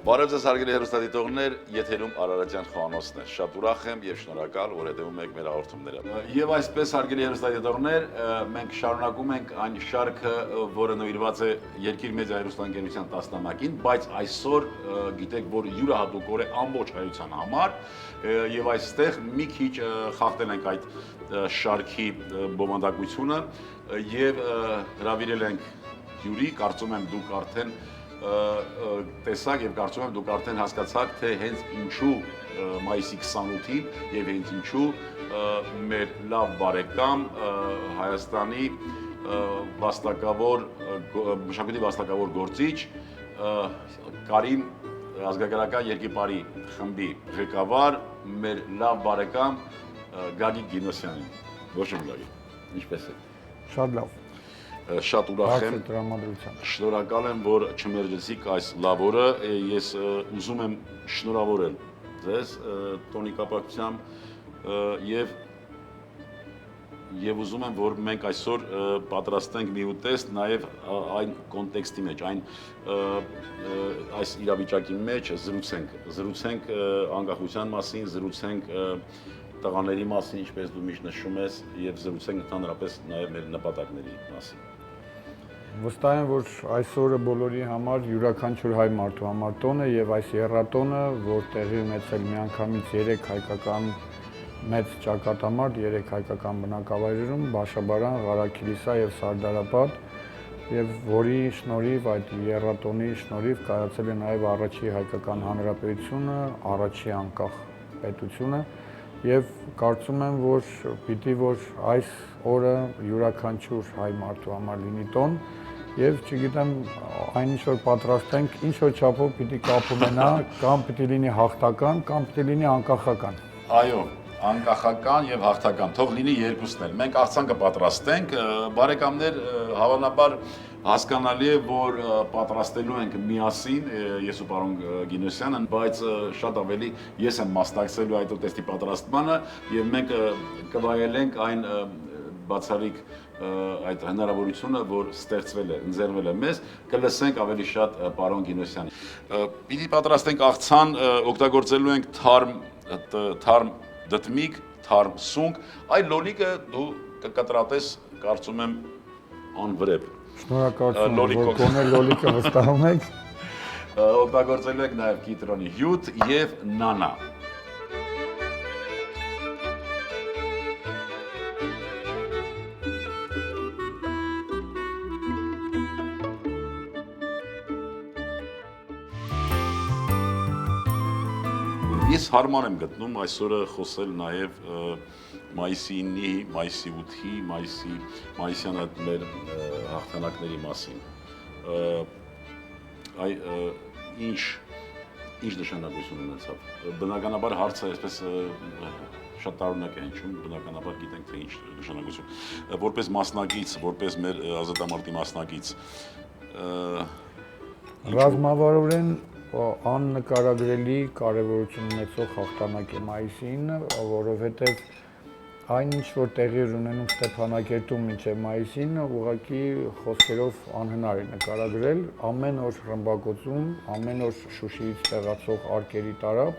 Բարև ձեզ հարգելի հեռուստադիտողներ, եթերում Արարատյան Խոհանոցն է։ Շատ ուրախ եմ եւ շնորհակալ, որ հետևում եք մեր հաղորդումները։ Եվ այսպես հարգելի հեռուստադիտողներ, մենք շարունակում ենք այն շարքը, որը նվիրված է Երկիր մեդիա հեռուստաընկերության 10-ամյակին, բայց այսօր գիտեք, որ յուրահատուկ օր է ամբողջ հայության համար եւ այստեղ մի քիչ խախտել ենք այդ շարքի բովանդակությունը եւ հրավիրել ենք հյուրի, կարծում եմ դուք արդեն տեսակ եւ կարծում եմ դուք արդեն հասկացաք, թե հենց ինչու մայիսի 28-ին եւ հենց ինչու մեր լավ բարեկամ Հայաստանի մշակույթի վաստակավոր գործիչ Կարիմ ազգագրական երկիպարի խմբի ղեկավար մեր լավ բարեկամ Գագիկ Գինոսյանին։ Ողջույն Գագիկ, ինչպե՞ս եք։ Շատ լավ։ Շատ ուրախ եմ, շնորհակալ եմ, որ չմերժեցիք այս լավ օրը, ես ուզում եմ շնորհավորել ձեզ տոնի կապակցությամբ եւ ուզում եմ, որ մենք այսօր պատրաստենք մի ուտեստ նաեւ այն կոնտեքստի մեջ, այս իրավիճակի մեջ զրուցենք անկախության մասին, զրուցենք տղաների մասին, ինչպես դու միշտ նշում ես, եւ զրուցենք ընդհանրապես նաեւ մեր նպատակների մասին։ Վստահ եմ, որ այսօրը բոլորի համար յուրաքանչյուր հայ մարդու համար տոն է եւ այս եռատոնը, որ տեղի ունեցել միանգամից 3 հայկական մեծ ճակատամարտ, 3 հայկական բնակավայրերում՝ Բաշաբարան, Ղարաքիլիսա եւ Սարդարապատ, եւ որի շնորհիվ այդ եռատոնի շնորհիվ կայացել է նաեւ առաջի հայկական հանրապետությունը, առաջի անկախ պետությունը եւ կարծում եմ, որ պիտի որ այս օրը յուրաքանչյուր հայ մարդու համար լինի տոն եւ չգիտեմ այն ինչ որ պատրաստենք, ինչ որ չափով պիտի կապ ունենա, կամ պիտի լինի հաղթական, կամ պիտի լինի անկախական։ Այո, անկախական եւ հաղթական, թող լինի երկուսն էլ։ Մենք աղցանկը պատրաստենք, բարեկամներ, հավանաբար հասկանալի է, որ պատրաստելու ենք միասին ես ու պարոն Գինոսյանը, բայց շատ ավելի ես եմ մասնակցելու այդ ուտեստի պատրաստմանը եւ մենք կվայելենք այն բացառիկ այդ հնարավորությունը, որ ստեղծվել է, ընձեռվել է մեզ, կլսենք ավելի շատ պարոն Գինոսյանի։ Պիտի պատրաստենք աղցան, օգտագործելու ենք թարմ դտմիկ, թարմ սունկ, այ լոլիկը դու կկտրատես, կարծում եմ, անվրեպ։ Շնորհակալություն, որ գոնե լոլիկը վստահում եք։ Օգտագործելու ենք նաև կիտրոնի հյութ եւ նանա։ Ես հարմար եմ գտնում այսօրը խոսել նաև մայիսի 9-ի, մայիսի 8-ի, մայիսյան այդ մեր հաղթանակների մասին։ Ինչ նշանակություն ունեցավ։ Բնականաբար հարցը այսպես շատ տարօրինակ է հնչում, բնականաբար գիտենք թե ինչ նշանակություն։ Որպես մասնակից, որպես մեր ազատամարտի մասնակից ռազմավարորեն աննկարագրելի կարևորություն ունեցող հաղթանակ է մայիսի 9-ը, որովհետև այն ինչ որ տեղի ունենում Ստեփանակերտում մինչև մայիսի 9-ը, ուղղակի խոսքերով անհնար է նկարագրել, ամեն օր ռմբակոծում, ամեն օր Շուշիից տեղացող արկերի տարափ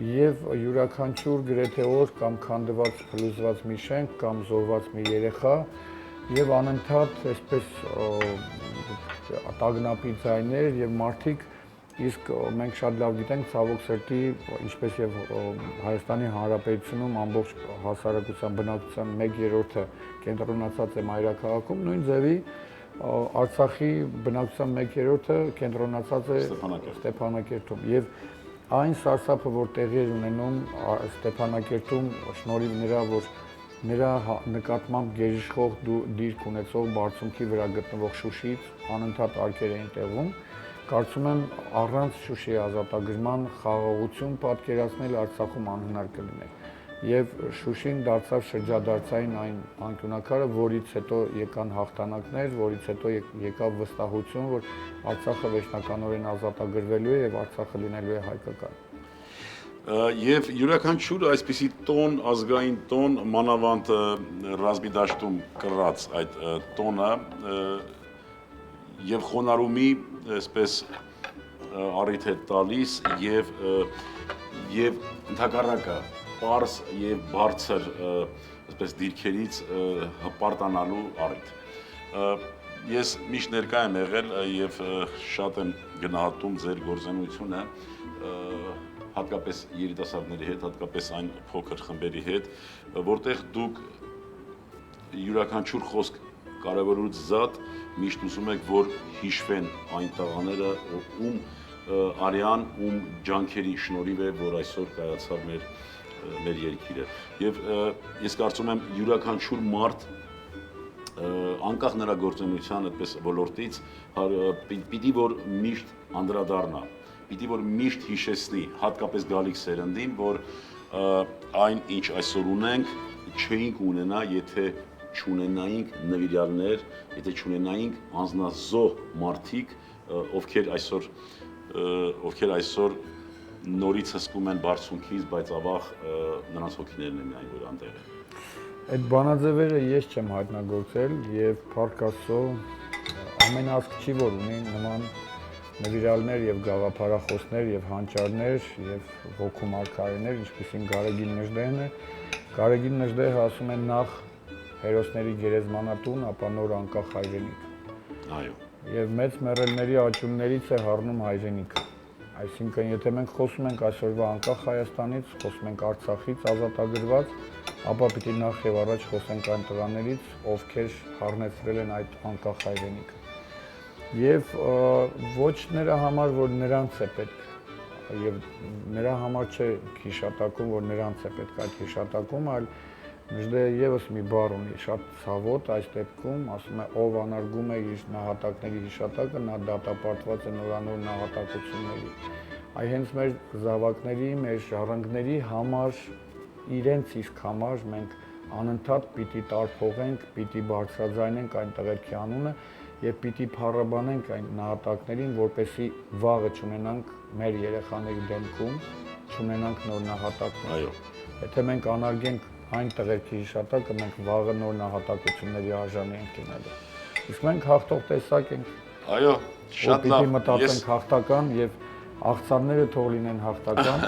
եւ յուրաքանչյուր գրեթե օր կամ քանդված փլուզված մի շենք կամ զոհված մի երեխա եւ անընդհատ այսպես տագնապի ձայներ եւ մարդիկ իսկ մենք շատ լավ գիտենք ցավոք սրտի, ինչպես եւ Հայաստանի Հանրապետությունում ամբողջ հասարակության բնակչության 1/3-ը կենտրոնացած է մայրաքաղաքում, նույն ձևի Արցախի բնակչության 1/3-ը կենտրոնացած է Ստեփանակերտում եւ այն սարսափը, որ տեղի էր ունենում Ստեփանակերտում շնորհիվ նրա, որ նրա նկատմամբ գերիշխող դիրք ունեցող բարձունքի վրա գտնվող Շուշիից անընդհատ արկեր էին տեղում, կարծում եմ առանց Շուշիի ազատագրման խաղաղություն պատկերացնել Արցախում անհնար կլիներ եւ Շուշին դարձավ շրջադարձային այն անկյունակարը, որից հետո եկան հաղթանակներ, որից հետո եկավ վստահություն, որ Արցախը վերջնականորեն ազատագրվելու է եւ Արցախը լինելու է հայկական։ Եվ յուրաքանչյուր այսպիսի տոն, ազգային տոն, մանավանդ ռազմի դաշտում կռած այդ տոնը եւ խոնարհումի այսպես առիթ է տալիս եւ ընդհակառակը պարզ եւ բարձր այսպես դիրքերից հպարտանալու առիթ։ Ես միշտ ներկա եմ եղել եւ շատ եմ գնահատում ձեր գործունեությունը հատկապես երիտասարդների հետ, հատկապես այն փոքր խմբերի հետ, որտեղ դուք յուրաքանչյուր խոսք կարևորուց զատ միշտ ուզում եք, որ հիշվեն այն տղաները, ում արյան, ում ջանքերի շնորհիվ է, որ այսօր կայացավ մեր երկիրը։ Եվ ես կարծում եմ յուրաքանչյուր մարդ անկախ նրա գործունեության այդպես ոլորտից պիտի որ միշտ անդրադառնա, պիտի որ միշտ հիշեցնի, հատկապես գալիք սերնդին, որ այն ինչ այսօր ունենք, չէինք ունենա, եթե չունենայինք նվիրյալներ, եթե չունենայինք անձնազոհ մարդիկ, ովքեր այսօր նորից հսկում են բարձունքից, բայց ավաղ նրանց հոգիներն են այն, որ անտեղ են։ Այդ բանաձևերը ես չեմ հայտնագործել եւ Փառք Աստծո ամեն ազգ չի որ ունի նման նվիրալներ եւ գաղափարախոսներ եւ հանճարներ եւ ոգու մարգարեներ, ինչպիսին Գարեգին Նժդեհն է։ Գարեգին Նժդեհը ասում է նախ հերոսների գերեզմանատուն, ապա նոր անկախ հայրենիք։ Այո։ Եվ մեծ մեռելների աճումներից է հառնում հայրենիքը։ Այսինքն, եթե մենք խոսում ենք այսօրվա անկախ Հայաստանից, խոսում ենք Արցախից ազատագրված, ապա պիտի նախ եւ առաջ խոսենք այն տղաներից, ովքեր հառնեցրել են այդ անկախ հայրենիքը։ Եվ ոչ նրա համար, որ նրանց է պետք, եւ նրա համար չէ հիշատակում, որ նրանց է պետք այդ հիշատակում, այլ Նժդեհը եւս մի բառ ունի, շատ ցավոտ այս դեպքում, ասում է, ով անարգում է իր նահատակների հիշատակը, նա դատապարտված է նորանոր նահատակությունների։ Այ հենց մեր զավակների, մեր ժառանգների համար, իրենց իսկ համար մենք անընդհատ պիտի տարփողենք, պիտի բարձրաձայնենք այն տղերքի անունը եւ պիտի փառաբանենք այն նահատակներին, որպեսզի վաղը չունենանք մեր երեխաների դեմքում, չունենանք նոր նահատակներ։ Այո։ Եթե մենք անարգենք այն տղերքի հիշատակը, մենք վաղը նոր նահատակությունների արժանի ենք լինելու։ Իսկ մենք հաղթող տեսակ ենք։ Այո, շատ լավ։ Պիտի մտածենք հաղթական եւ աղցանները թող լինեն հաղթական։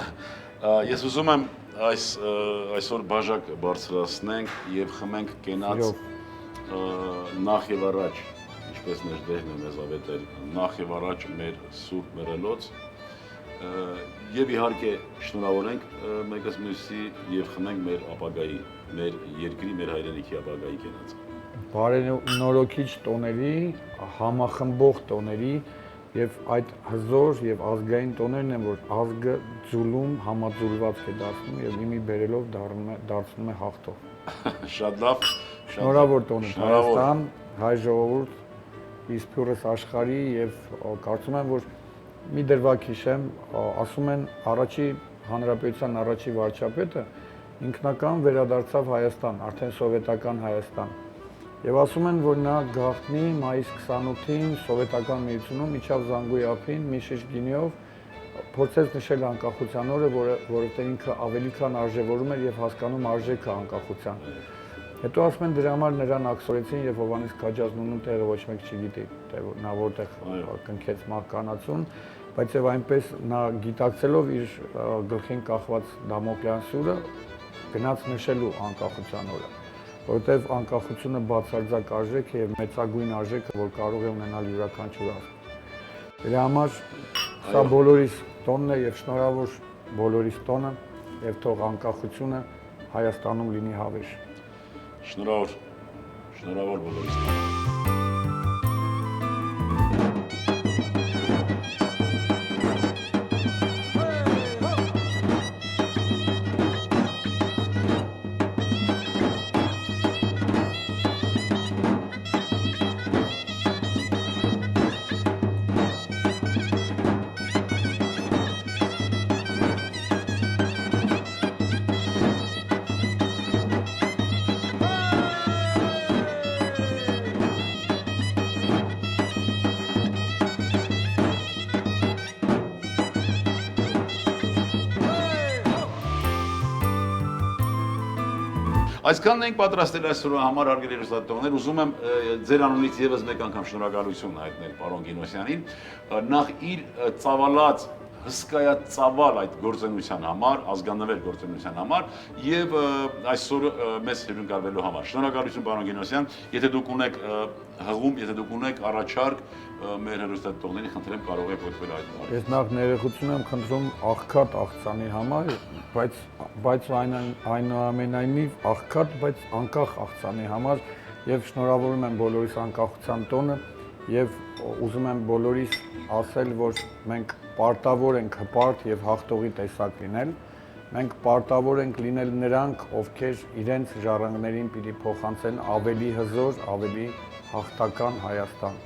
Ես ուզում եմ այսօր բաժակ բարձրացնենք եւ խմենք կենաց նախ եւ առաջ, ինչպես Նժդեհն է մեզ ավետել, նախ եւ առաջ մեր սուրբ մեռելոց եւ իհարկե շնորհավորենք մեկս մյուսի եւ խմենք մեր ապագայի, մեր երկրի, մեր հայրենիքի ապագայի կենացը։ Բարենորոքիչ տոների, համախմբող տոների եւ այդ հզոր եւ ազգային տոներն են, որ ազգը ձուլում, համաձուլված է դարձնում եւ իմի բերելով դարձնում է հաղթող։ Շատ լավ։ Շնորհավոր տոնը Հայաստան, հայ ժողովուրդ, իսփյուրս աշխարհի եւ կարծում եմ, որ մի դրվագ հիշեմ, ասում են առաջի հանրապետության առաջի վարչապետը ինքնական վերադարձավ Հայաստան, արդեն սովետական Հայաստան։ Եվ ասում են, որ նա գաղտնի մայիս 28-ին սովետական միությունում իջավ Զանգուի ափին մի շիշ գինիով, փորձեց նշել անկախության օրը, որովհետև ինքը ավելի քան արժևորում էր եւ հասկանում արժեքը անկախության։ Հետո ասում են դրա համար նրան աքսորեցին եւ Հովհաննես Քաջազնունու տեղը ոչ մեկ չգիտի, նա որտեղ կնքեց մահկանացուն, բայց եւ այնպես նա գիտակցելով իր գլխին կախված Դամոկլեան սուրը գնաց նշելու անկախության օրը, որովհետեւ անկախությունը բացարձակ արժեք է եւ մեծագույն արժեքը, որ կարող է ունենալ յուրաքանչյուր ազգ։ Դրա համար սա բոլորիս տոնն է եւ շնորհավոր բոլորիս տոնը եւ թող անկախությունը Հայաստանում լինի հավերժ։ Շնորհավոր բոլորիս։ Այսքանն ենք պատրաստել այսօրվա համար հարգելի հեռուստատիտողներ, ուզում եմ ձեր անունից եւս մեկ անգամ շնորհակալություն հայտնել պարոն Գինոսյանին, նախ իր ծավալած հսկայածավալ այդ գործունեության համար, ազգանվեր գործունեության համար եւ այսօր մեզ հյուրընկալվելու համար։ Շնորհակալություն պարոն Գինոսյան, եթե դուք ունեք հղում, եթե դուք ունեք առաջարկ մեր հեռուստատիտողներին խնդրեմ կարող եք օգտվել այդ բանից։ Ես նախ ներողություն եմ խնդրում աղքատ աղցանի համար, բայց այնուամենայնիվ աղքատ, բայց անկախ աղցանի համար եւ շնորհավորում եմ բոլորիս անկախության տոնը եւ ուզում եմ բոլորիս ասել, որ մենք պարտավոր ենք հպարտ եւ հաղթողի տեսակ լինել։ Մենք պարտավոր ենք լինել նրանք, ովքեր իրենց ժառանգներին պիտի փոխանցեն ավելի հզոր, ավելի հաղթական Հայաստան։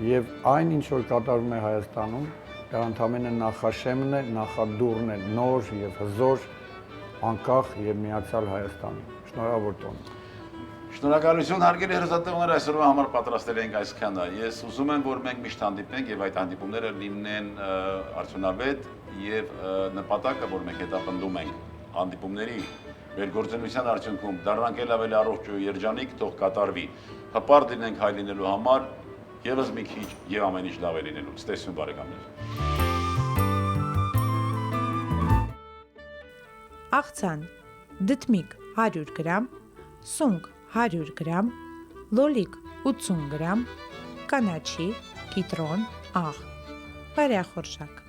Եվ այն, ինչ որ կատարվում է Հայաստանում, դա ընդհանրապես նախաշեմն է, նախադուռն է նոր եւ հզոր, անկախ եւ միացյալ Հայաստանի։ Շնորհավոր տոն։ Շնորհակալություն հարգելի հեռուստատիտողներ, այսօրվա համար պատրաստել ենք այսքանը։ Ես ուզում եմ, որ մենք միշտ հանդիպենք եւ այդ հանդիպումները լինեն արդյունավետ եւ նպատակը, որ մենք հետապնդում ենք հանդիպումների մեր գործունեության արդյունքում դառնանք ավելի առողջ ու երջանիկ, թող կատարվի։ Հպարտ լինենք հայ լինելու համար, եւս մի քիչ եւ ամեն ինչ լավ է լինելու։ Ցտեսություն բարեկամներ։ Աղցան, դդմիկ 100 գրամ, սունկ 100 գրամ, լոլիկ 80 գրամ, կանաչի, կիտրոն, աղ, բարյախորշակ։